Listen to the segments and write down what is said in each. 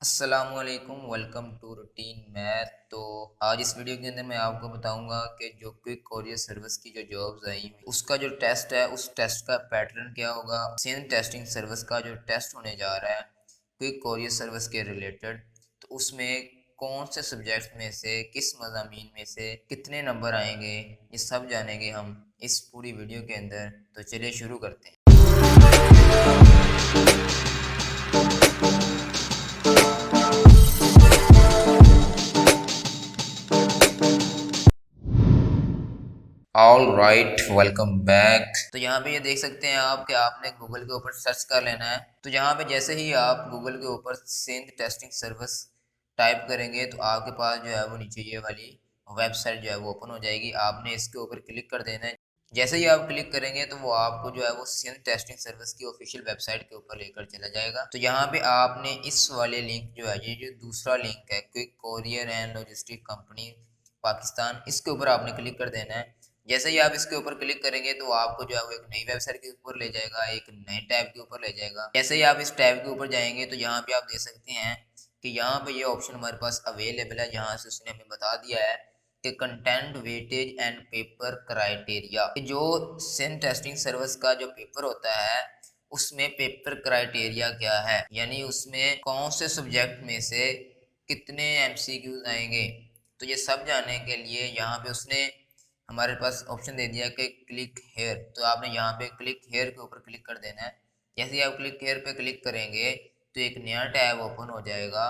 अस्सलामुअलैकुम, welcome to routine math. तो आज इस वीडियो के अंदर मैं आपको बताऊंगा कि जो क्विक कोरियर सर्विस की जो जॉब्स आई हुई उसका जो टेस्ट है उस टेस्ट का पैटर्न क्या होगा। सेम टेस्टिंग सर्विस का जो टेस्ट होने जा रहा है क्विक कोरियर सर्विस के रिलेटेड, तो उसमें कौन से सब्जेक्ट में से किस मज़ामीन में से कितने नंबर आएंगे, ये सब जानेंगे हम इस पूरी वीडियो के अंदर। तो चलिए शुरू करते हैं। All right, welcome back. तो यहाँ पे ये देख सकते हैं आप कि आपने गूगल के ऊपर सर्च कर लेना है। तो यहाँ पे जैसे ही आप गूगल के ऊपर सिंध टेस्टिंग सर्विस टाइप करेंगे तो आपके पास जो है वो नीचे ये वाली वेबसाइट जो है वो ओपन हो जाएगी। आपने इसके ऊपर क्लिक कर देना है। जैसे ही आप क्लिक करेंगे तो वो आपको जो है वो सिंध टेस्टिंग सर्विस की ऑफिशियल वेबसाइट के ऊपर लेकर चला जाएगा। तो यहाँ पे आपने इस वाले लिंक जो है, ये जो दूसरा लिंक है quick courier and logistic company Pakistan, इसके ऊपर आपने क्लिक कर देना है। जैसे ही आप इसके ऊपर क्लिक करेंगे तो आपको जो है वो एक नई वेबसाइट के ऊपर ले जाएगा, एक नए टैब के ऊपर ले जाएगा। जैसे ही आप इस टैब के ऊपर जाएंगे तो यहाँ पे आप देख सकते हैं कि यहाँ पे ये ऑप्शन हमारे पास अवेलेबल है। यहाँ से उसने हमें बता दिया है कि content weightage and paper criteria, जो सिंध टेस्टिंग सर्विस का जो पेपर होता है उसमें पेपर क्राइटेरिया क्या है, यानी उसमें कौन से सब्जेक्ट में से कितने एमसीक्यूज आएंगे। तो ये सब जानने के लिए यहाँ पे उसने हमारे पास ऑप्शन दे दिया कि क्लिक हेयर। तो आपने यहाँ पे क्लिक हेयर के ऊपर क्लिक कर देना है। जैसे ही आप क्लिक हेयर पे क्लिक करेंगे तो एक नया टैब ओपन हो जाएगा।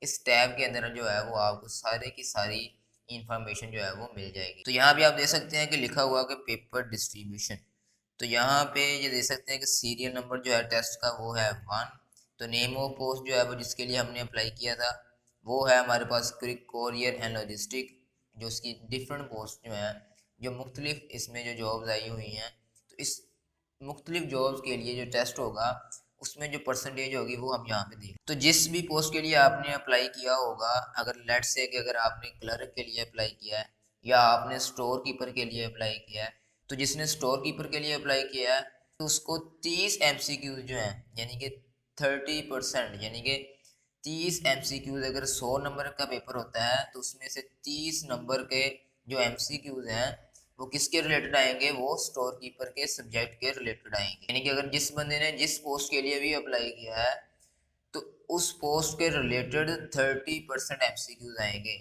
इस टैब के अंदर जो है वो आपको सारे की सारी इंफॉर्मेशन जो है वो मिल जाएगी। तो यहाँ भी आप देख सकते हैं कि लिखा हुआ कि पेपर डिस्ट्रीब्यूशन। तो यहाँ पे ये देख सकते हैं कि सीरियल नंबर जो है टेस्ट का वो है 1। तो नेम ऑफ पोस्ट जो है वो जिसके लिए हमने अप्लाई किया था वो है हमारे पास क्विक कोरियर एंड लॉजिस्टिक। जो उसकी डिफरेंट पोस्ट जो है, जो मुख्तलिफ इसमें जो जॉब्स आई हुई हैं, तो इस मुख्तलिफ जॉब्स के लिए जो टेस्ट होगा उसमें जो परसेंटेज होगी वो हम यहाँ पे देख। तो जिस भी पोस्ट के लिए आपने अप्लाई किया होगा, अगर लेट से कि अगर आपने क्लर्क के लिए अप्लाई किया है या आपने स्टोर कीपर के लिए अप्लाई किया है, तो जिसने स्टोर कीपर के लिए अप्लाई किया है तो उसको 30 एमसीक्यूज जो हैं, यानी कि 30%, यानी कि 30 एमसीक्यूज, अगर 100 नंबर का पेपर होता है तो उसमें से 30 नंबर के जो एमसीक्यूज हैं वो किसके रिलेटेड आएंगे, वो स्टोर कीपर के सब्जेक्ट के रिलेटेड आएंगे। यानी कि अगर जिस बंदे ने जिस पोस्ट के लिए भी अप्लाई किया है तो उस पोस्ट के रिलेटेड 30% एमसीक्यूज आएंगे।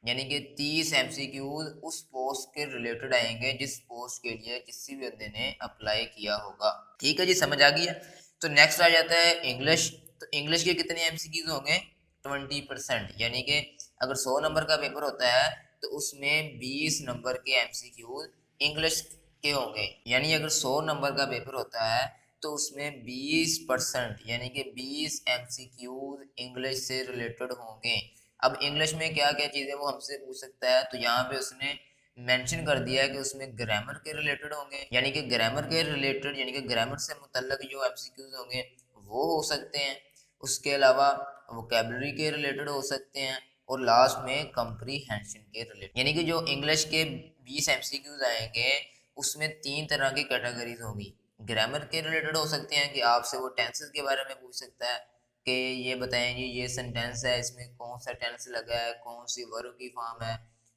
यानी कि 30 एमसीक्यूज उस पोस्ट के रिलेटेड आएंगे जिस पोस्ट के लिए किसी भी बंदे ने अप्लाई किया होगा। ठीक है जी, समझ आ गई है। तो नेक्स्ट आ जाता है इंग्लिश। तो इंग्लिश के कितने एमसीक्यूज होंगे, 20%। यानी कि अगर 100 नंबर का पेपर होता है तो उसमें 20 नंबर के एमसीक्यूज इंग्लिश के होंगे। यानी अगर 100 नंबर का पेपर होता है तो उसमें 20% यानी कि 20 एमसीक्यूज इंग्लिश से रिलेटेड होंगे। अब इंग्लिश में क्या क्या चीज़ें वो हमसे पूछ सकता है, तो यहाँ पे उसने मेंशन कर दिया है कि उसमें ग्रामर के रिलेटेड होंगे। यानी कि ग्रामर के रिलेटेड, यानी कि ग्रामर से मुतल्लक जो एमसीक्यूज होंगे वो हो सकते हैं। उसके अलावा वोकेबलरी के रिलेटेड हो सकते हैं, और लास्ट में कंप्रीहेंशन के रिलेटेड। यानी कि जो इंग्लिश के 20 एमसीक्यूज आएंगे उसमें 3 तरह की कैटेगरीज होंगी। ग्रामर के रिलेटेड हो सकते हैं कि आपसे वो टेंसेस के बारे में पूछ सकता है कि ये बताएं जी ये सेंटेंस है, इसमें कौन सा टेंस लगा है, कौन सी वर्ब की फॉर्म है।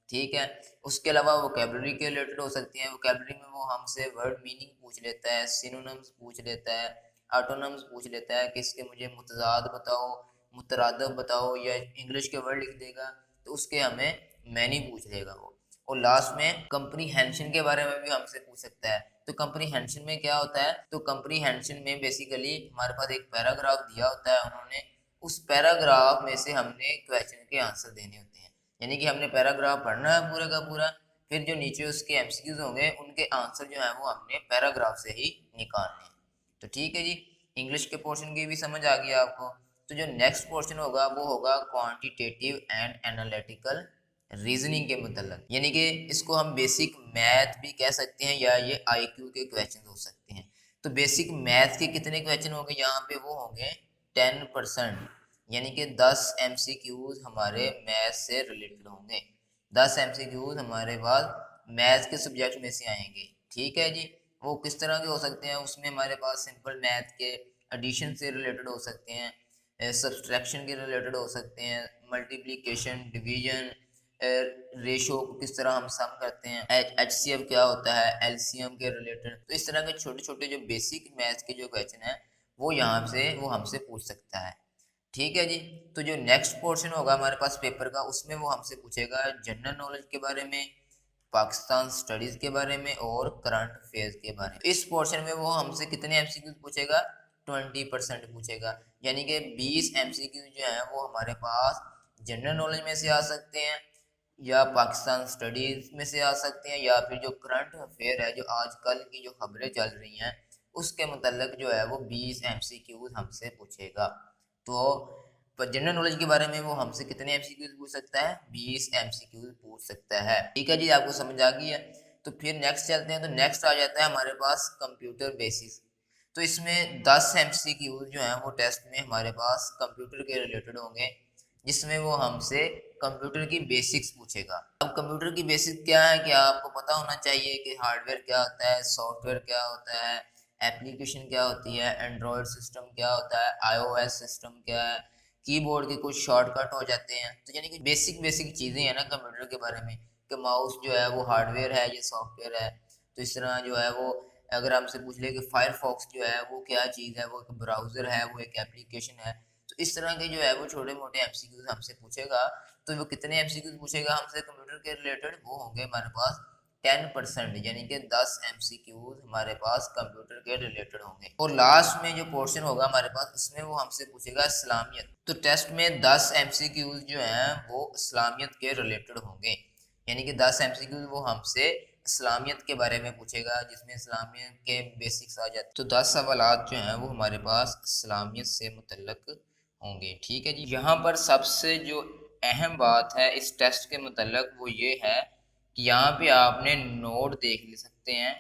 ठीक है। उसके अलावा वोकेबलरी के रिलेटेड हो सकती है। वोकेबलरी में वो हमसे वर्ड मीनिंग पूछ लेता है, सिनोनिम्स पूछ लेता है, ऑटोनम्स पूछ लेता है कि इसके मुझे मुतजाद बताओ, मुतरादफ बताओ, या इंग्लिश के वर्ड लिख देगा तो उसके हमें मैनी पूछ लेगा वो। और लास्ट में कंप्रीहेंशन के बारे में भी हमसे पूछ सकता है। तो कंप्रीहेंशन में क्या होता है, तो कंप्रीहेंशन में बेसिकली हमारे पास एक पैराग्राफ दिया होता है उन्होंने, उस पैराग्राफ में से हमने क्वेश्चन के आंसर देने होते हैं। यानी कि हमने पैराग्राफ पढ़ना है पूरा का पूरा, फिर जो नीचे उसके एमसीक्यूज होंगे उनके आंसर जो है वो हमने पैराग्राफ से ही निकालने हैं। तो ठीक है जी, इंग्लिश के पोर्शन की भी समझ आ गया आपको। तो जो नेक्स्ट पोर्शन होगा वो होगा क्वांटिटेटिव एंड एनालिटिकल रीजनिंग के मतलब, यानी कि इसको हम बेसिक मैथ भी कह सकते हैं या ये आईक्यू के क्वेश्चन हो सकते हैं। तो बेसिक मैथ के कितने क्वेश्चन होंगे यहाँ पे, वो होंगे 10%। यानी कि 10 एमसीक्यूज हमारे मैथ से रिलेटेड होंगे। 10 एमसीक्यूज हमारे पास मैथ के सब्जेक्ट में से आएंगे। ठीक है जी। वो किस तरह के हो सकते हैं, उसमें हमारे पास सिंपल मैथ के एडिशन से रिलेटेड हो सकते हैं, सब्सट्रैक्शन के रिलेटेड हो सकते हैं, मल्टीप्लिकेशन, डिवीजन, रेशो को किस तरह हम सम करते हैं, HCF क्या होता है, LCM के रिलेटेड। तो इस तरह के छोटे छोटे जो बेसिक मैथ्स के जो क्वेश्चन है वो हमसे पूछ सकता है। ठीक है जी। तो जो नेक्स्ट पोर्शन होगा हमारे पास पेपर का, उसमें वो हमसे पूछेगा जनरल नॉलेज के बारे में, पाकिस्तान स्टडीज के बारे में और करंट अफेयर्स के बारे में। इस पोर्शन में वो हमसे कितने एमसीक्यूज पूछेगा, 20% पूछेगा, यानी कि 20 एमसीक्यूज जो है वो हमारे पास जनरल नॉलेज में से आ सकते हैं, या पाकिस्तान स्टडीज में से आ सकते हैं, या फिर जो करंट अफेयर है, जो आजकल की जो खबरें चल रही हैं उसके मतलब जो है वो 20 एमसीक्यूज हमसे पूछेगा। तो पर जनरल नॉलेज के बारे में वो हमसे कितने एमसीक्यूज पूछ सकता है, 20 एमसीक्यूज पूछ सकता है। ठीक है जी, आपको समझ आ गई है। तो फिर नेक्स्ट चलते हैं। तो नेक्स्ट आ जाता है हमारे पास कंप्यूटर बेसिक्स। तो इसमें 10 एमसीक्यूज जो हैं वो टेस्ट में हमारे पास कंप्यूटर के रिलेटेड होंगे, जिसमें वो हमसे कंप्यूटर की बेसिक्स पूछेगा। अब कंप्यूटर की बेसिक क्या है कि आपको पता होना चाहिए कि हार्डवेयर क्या होता है, सॉफ्टवेयर क्या होता है, एप्लीकेशन क्या होती है, एंड्रॉयड सिस्टम क्या होता है, iOS सिस्टम क्या है, कीबोर्ड के कुछ शॉर्टकट हो जाते हैं। तो यानी कि बेसिक बेसिक चीज़ें हैं ना कंप्यूटर के बारे में, कि माउस जो है वो हार्डवेयर है या सॉफ्टवेयर है। तो इस तरह जो है वो अगर हमसे पूछ ले कि फायरफॉक्स जो है वो क्या चीज़ है, वो एक ब्राउज़र है, वो एक एप्लीकेशन है। तो इस तरह के जो है वो छोटे मोटे एमसीक्यूज हमसे पूछेगा। तो वो कितने एमसीक्यूज पूछेगा हमसे कंप्यूटर के रिलेटेड, वो होंगे हमारे पास 10%, यानी कि 10 एमसीक्यूज हमारे पास कंप्यूटर के रिलेटेड होंगे। और लास्ट में जो पोर्शन होगा हमारे पास, उसमें वो हमसे पूछेगा इस्लामियत। तो टेस्ट में 10 एमसीक्यूज जो हैं वो इस्लामियत के रिलेटेड होंगे, यानी कि 10 एमसीक्यूज वो हमसे इस्लामियत के बारे में पूछेगा, जिसमें इस्लामियत के बेसिक्स आ जाते। तो 10 सवालात जो हैं वो हमारे पास इस्लामियत से मुतल्लक होंगे। ठीक है जी। यहाँ पर सबसे जो अहम बात है इस टेस्ट के मुतल्लक वो ये है कि यहाँ पे आपने नोट देख ले सकते हैं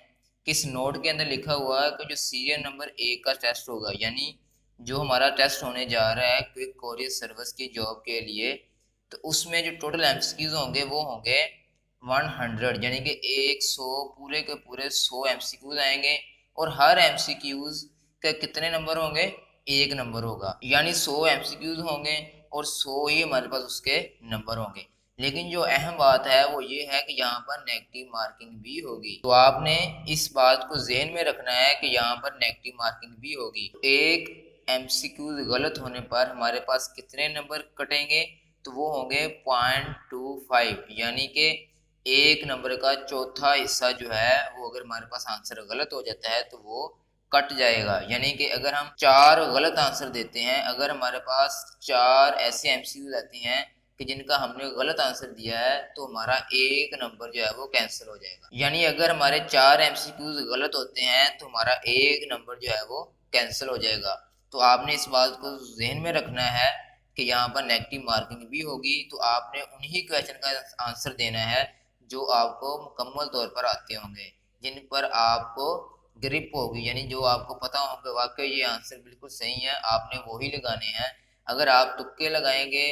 कि इस नोट के अंदर लिखा हुआ है कि जो सीरियल नंबर 1 का टेस्ट होगा, यानी जो हमारा टेस्ट होने जा रहा है क्विक कोरियर सर्विस की जॉब के लिए, तो उसमें जो टोटल एमसीक्यूज होंगे वो होंगे 100, यानी कि 100 पूरे के पूरे 100 एमसीक्यूज आएंगे। और हर एमसीक्यूज का कितने नंबर होंगे, 1 नंबर होगा, यानी 100 एमसीक्यूज होंगे और 100 ही हमारे पास उसके नंबर होंगे। लेकिन जो अहम बात है वो ये है कि यहाँ पर नेगेटिव मार्किंग भी होगी। तो आपने इस बात को ज़हन में रखना है कि यहाँ पर नेगेटिव मार्किंग भी होगी। एक एमसीक्यू गलत होने पर हमारे पास कितने नंबर कटेंगे, तो वो होंगे 0.25, यानी कि एक नंबर का चौथा हिस्सा जो है वो अगर हमारे पास आंसर गलत हो जाता है तो वो कट जाएगा। यानी कि अगर हम 4 गलत आंसर देते हैं, अगर हमारे पास 4 ऐसे एमसीक्यूज आते हैं कि जिनका हमने गलत आंसर दिया है, तो हमारा एक नंबर जो है वो कैंसिल हो जाएगा। यानी अगर हमारे 4 एमसीक्यूज गलत होते हैं तो हमारा एक नंबर जो है वो कैंसिल हो जाएगा। तो आपने इस बात को जहन में रखना है कि यहाँ पर नेगेटिव मार्किंग भी होगी। तो आपने उन्हीं क्वेश्चन का आंसर देना है जो आपको मुकम्मल तौर पर आते होंगे, जिन पर आपको ग्रिप होगी, यानी जो आपको पता होगा वाकई ये आंसर बिल्कुल सही है, आपने वही लगाने हैं। अगर आप तुक्के लगाएंगे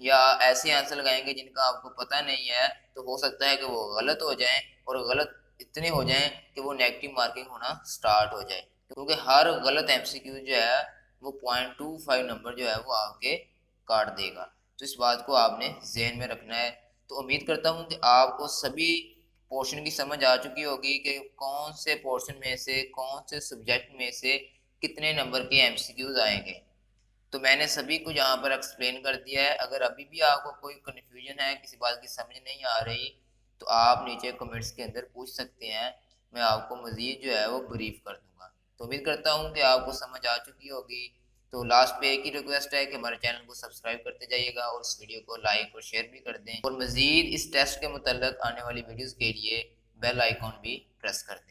या ऐसे आंसर लगाएंगे जिनका आपको पता नहीं है, तो हो सकता है कि वो गलत हो जाएं, और गलत इतने हो जाएं कि वो नेगेटिव मार्किंग होना स्टार्ट हो जाए, क्योंकि हर गलत एमसीक्यू जो है वो 0.25 नंबर जो है वो आपके काट देगा। तो इस बात को आपने जहन में रखना है। तो उम्मीद करता हूँ कि आपको सभी पोर्शन की समझ आ चुकी होगी कि कौन से पोर्शन में से, कौन से सब्जेक्ट में से कितने नंबर के एमसीक्यूज आएंगे। तो मैंने सभी को यहाँ पर एक्सप्लेन कर दिया है। अगर अभी भी आपको कोई कन्फ्यूजन है, किसी बात की समझ नहीं आ रही, तो आप नीचे कमेंट्स के अंदर पूछ सकते हैं, मैं आपको मज़ीद जो है वो ब्रीफ कर दूंगा। तो उम्मीद करता हूँ कि आपको समझ आ चुकी होगी। तो लास्ट पे एक ही रिक्वेस्ट है कि हमारे चैनल को सब्सक्राइब करते जाइएगा और इस वीडियो को लाइक और शेयर भी कर दें, और मज़ीद इस टेस्ट के मुतल्लिक़ आने वाली वीडियोज़ के लिए बेल आइकॉन भी प्रेस कर दें।